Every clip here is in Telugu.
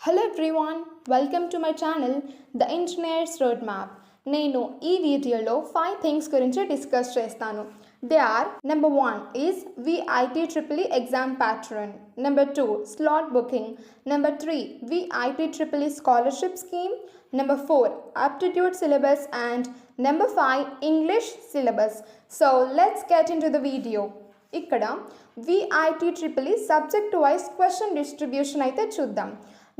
Hello everyone, welcome to my channel The Engineer's Roadmap. నేను ఈ వీడియోలో 5 థింగ్స్ గురించి డిస్కస్ చేస్తాను. They are number 1 is VIT-EEE exam pattern, number 2 slot booking, number 3 VIT-EEE scholarship scheme, number 4 aptitude syllabus and number 5 English syllabus. So let's get into the video. ఇక్కడ VIT-EEE subject wise question distribution అయితే చూద్దాం.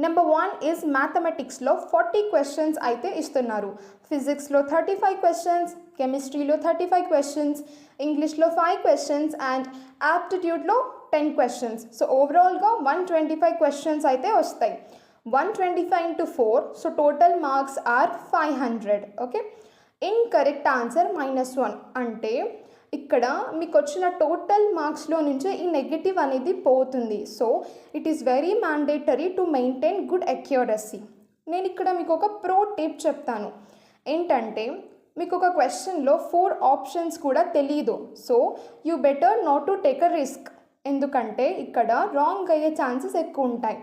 నెంబర్ 1 ఈజ్ మ్యాథమెటిక్స్లో 40 క్వశ్చన్స్ అయితే ఇస్తున్నారు. ఫిజిక్స్లో 35 క్వశ్చన్స్, కెమిస్ట్రీలో 35 క్వశ్చన్స్, ఇంగ్లీష్లో 5 క్వశ్చన్స్ అండ్ యాప్టిట్యూడ్లో 10 క్వశ్చన్స్. సో ఓవరాల్గా 125 క్వశ్చన్స్ అయితే వస్తాయి. 125 into 4, so total marks are 500. Okay, incorrect answer -1 అంటే ఇక్కడ మీకు వచ్చిన టోటల్ మార్క్స్లో నుంచి ఈ నెగిటివ్ అనేది పోతుంది. So it is very mandatory to maintain good accuracy. నేను ఇక్కడ మీకు ఒక ప్రో టిప్ చెప్తాను. ఏంటంటే మీకు ఒక క్వశ్చన్లో 4 ఆప్షన్స్ కూడా తెలీదు. So you better not to take a risk, ఎందుకంటే ఇక్కడ రాంగ్ అయ్యే ఛాన్సెస్ ఎక్కువ ఉంటాయి.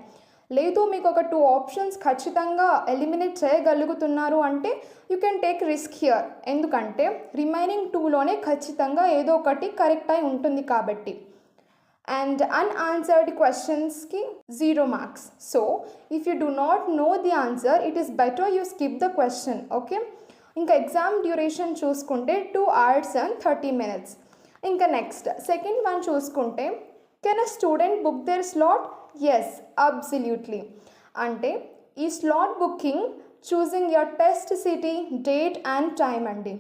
లేదు మీకు ఒక 2 ఆప్షన్స్ ఖచ్చితంగా ఎలిమినేట్ చేయగలుగుతున్నారు అంటే you can take risk here, ఎందుకంటే రిమైనింగ్ 2లోనే ఖచ్చితంగా ఏదో ఒకటి కరెక్ట్ అయి ఉంటుంది కాబట్టి. అండ్ అన్ఆన్సర్డ్ క్వశ్చన్స్కి 0 marks. So if you do not know the answer it is better you skip the question. Okay, ఇంకా ఎగ్జామ్ డ్యూరేషన్ చూసుకుంటే 2 hours and 30 minutes. ఇంకా నెక్స్ట్ సెకండ్ వన్ చూసుకుంటే can a student book their slot? Yes, absolutely. అంటే ఈ slot booking choosing your test city, date and time అండి.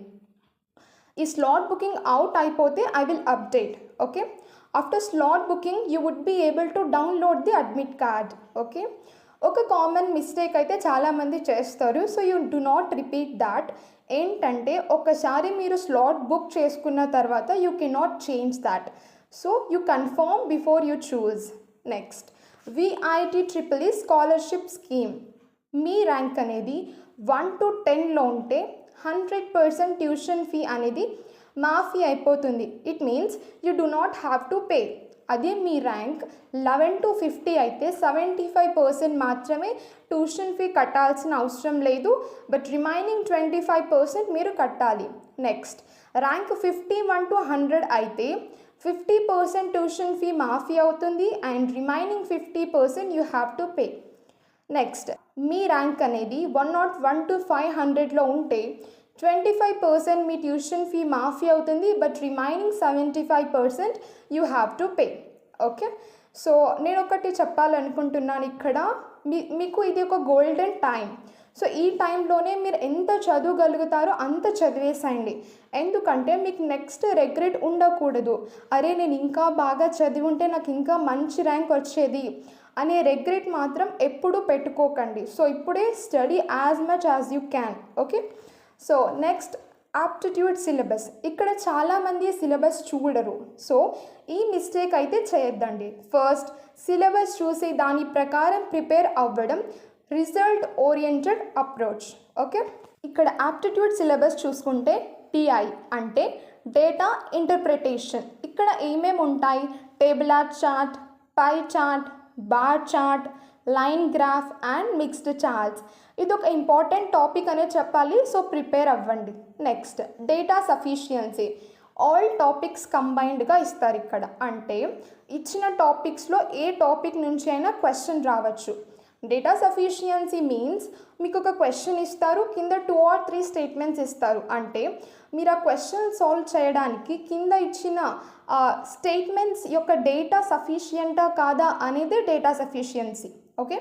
ఈ స్లాట్ బుకింగ్ అవుట్ అయిపోతే I will update. Okay, after slot booking you would be able to download the admit card. Okay, ఒక కామన్ మిస్టేక్ అయితే చాలామంది చేస్తారు. So you do not repeat that. ఏంటంటే ఒకసారి మీరు స్లాట్ బుక్ చేసుకున్న తర్వాత you cannot change that. So you confirm before you choose. Next VIT-EEE scholarship scheme. Me rank అనేది 1 to 10లో ఉంటే 100% ట్యూషన్ ఫీ అనేది మాఫీ అయిపోతుంది. It means you do not have to pay. అదే మీ ర్యాంక్ 11 to 50 అయితే 75% మాత్రమే ట్యూషన్ ఫీ కట్టాల్సిన అవసరం లేదు, బట్ రిమైనింగ్ 25% మీరు కట్టాలి. నెక్స్ట్ ర్యాంక్ 51 to 100 అయితే 50% ట్యూషన్ ఫీ మాఫీ అవుతుంది and remaining 50% you have to pay. Next me rank అనేది 101 to 500లో ఉంటే 25% మీ ట్యూషన్ ఫీ మాఫీ అవుతుంది, but remaining 75% you have to pay. Okay, so నేను ఒకటి చెప్పాలనుకుంటున్నాను ఇక్కడ, మీకు ఇది ఒక గోల్డెన్ టైం. సో ఈ టైంలోనే మీరు ఎంత చదవగలుగుతారో అంత చదివేసేయండి, ఎందుకంటే మీకు నెక్స్ట్ రిగ్రెట్ ఉండకూడదు. అరే నేను ఇంకా బాగా చదివి ఉంటే నాకు ఇంకా మంచి ర్యాంక్ వచ్చేది అనే రిగ్రెట్ మాత్రం ఎప్పుడూ పెట్టుకోకండి. సో ఇప్పుడే study as much as you can. Okay, so next aptitude syllabus. ఇక్కడ చాలామంది సిలబస్ చూడరు. సో ఈ మిస్టేక్ అయితే చేయొద్దండి. ఫస్ట్ సిలబస్ చూసి దాని ప్రకారం ప్రిపేర్ అవ్వడం రిజల్ట్ ఓరియంటెడ్ అప్రోచ్. ఓకే, ఇక్కడ ఆప్టిట్యూడ్ సిలబస్ చూసుకుంటే TI అంటే డేటా ఇంటర్ప్రిటేషన్. ఇక్కడ ఏమేమి ఉంటాయి? Tabular chart, pie chart, bar chart, line graph and mixed charts. ఇది ఒక ఇంపార్టెంట్ టాపిక్ అనే చెప్పాలి. సో ప్రిపేర్ అవ్వండి. Next data sufficiency. All topics కంబైన్డ్గా ఇస్తారు ఇక్కడ. అంటే ఇచ్చిన టాపిక్స్లో ఏ టాపిక్ నుంచి అయినా క్వశ్చన్ రావచ్చు. డేటా సఫిషియన్సీ మీన్స్ మీకు ఒక క్వశ్చన్ ఇస్తారు, కింద 2 or 3 స్టేట్మెంట్స్ ఇస్తారు. అంటే మీరు ఆ క్వశ్చన్ సాల్వ్ చేయడానికి కింద ఇచ్చిన స్టేట్మెంట్స్ యొక్క డేటా సఫిషియంటా కాదా అనేది data sufficiency. Okay,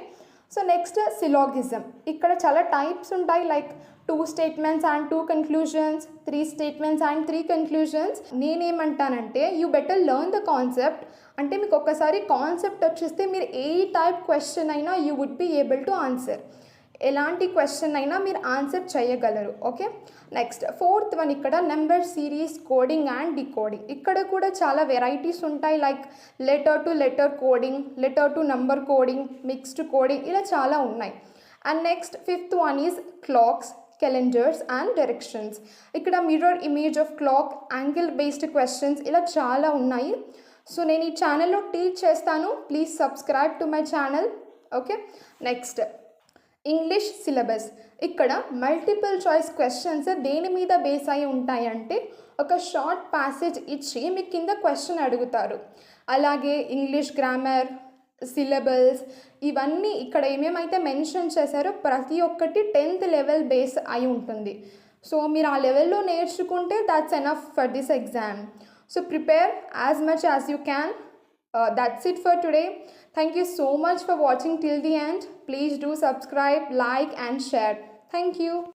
so next syllogism. ఇక్కడ చాలా టైప్స్ ఉంటాయి, like 2 statements and 2 conclusions, 3 statements and 3 conclusions. నేనేమంటానంటే you better learn the concept. అంటే మీకు ఒక్కసారి కాన్సెప్ట్ వచ్చేస్తే మీరు ఏ టైప్ క్వశ్చన్ అయినా you would be able to answer. ఎలాంటి క్వశ్చన్ అయినా మీరు ఆన్సర్ చేయగలరు. ఓకే, నెక్స్ట్ ఫోర్త్ వన్ ఇక్కడ number series coding and decoding. ఇక్కడ కూడా చాలా వెరైటీస్ ఉంటాయి, like letter to letter coding, letter to number coding, mixed coding, ఇలా చాలా ఉన్నాయి. And next fifth one is clocks, calendars and directions. ఇక్కడ mirror image of clock, angle based questions, ఇలా చాలా ఉన్నాయి. సో నేను ఈ ఛానల్లో టీచ్ చేస్తాను. Please subscribe to my channel. Okay, next English syllabus. ఇక్కడ మల్టిపుల్ చాయిస్ క్వశ్చన్స్ దేని మీద బేస్ అయి ఉంటాయంటే ఒక షార్ట్ ప్యాసేజ్ ఇచ్చి మీకు కింద క్వశ్చన్ అడుగుతారు. అలాగే ఇంగ్లీష్ గ్రామర్, సిలబస్, ఇవన్నీ ఇక్కడ ఏమేమైతే మెన్షన్ చేశారో ప్రతి ఒక్కటి 10th లెవెల్ బేస్ అయి ఉంటుంది. సో మీరు ఆ లెవెల్లో నేర్చుకుంటే that's enough for this exam. So prepare as much as you can. That's it for today. Thank you so much for watching till the end. Please do subscribe, like and share. Thank you.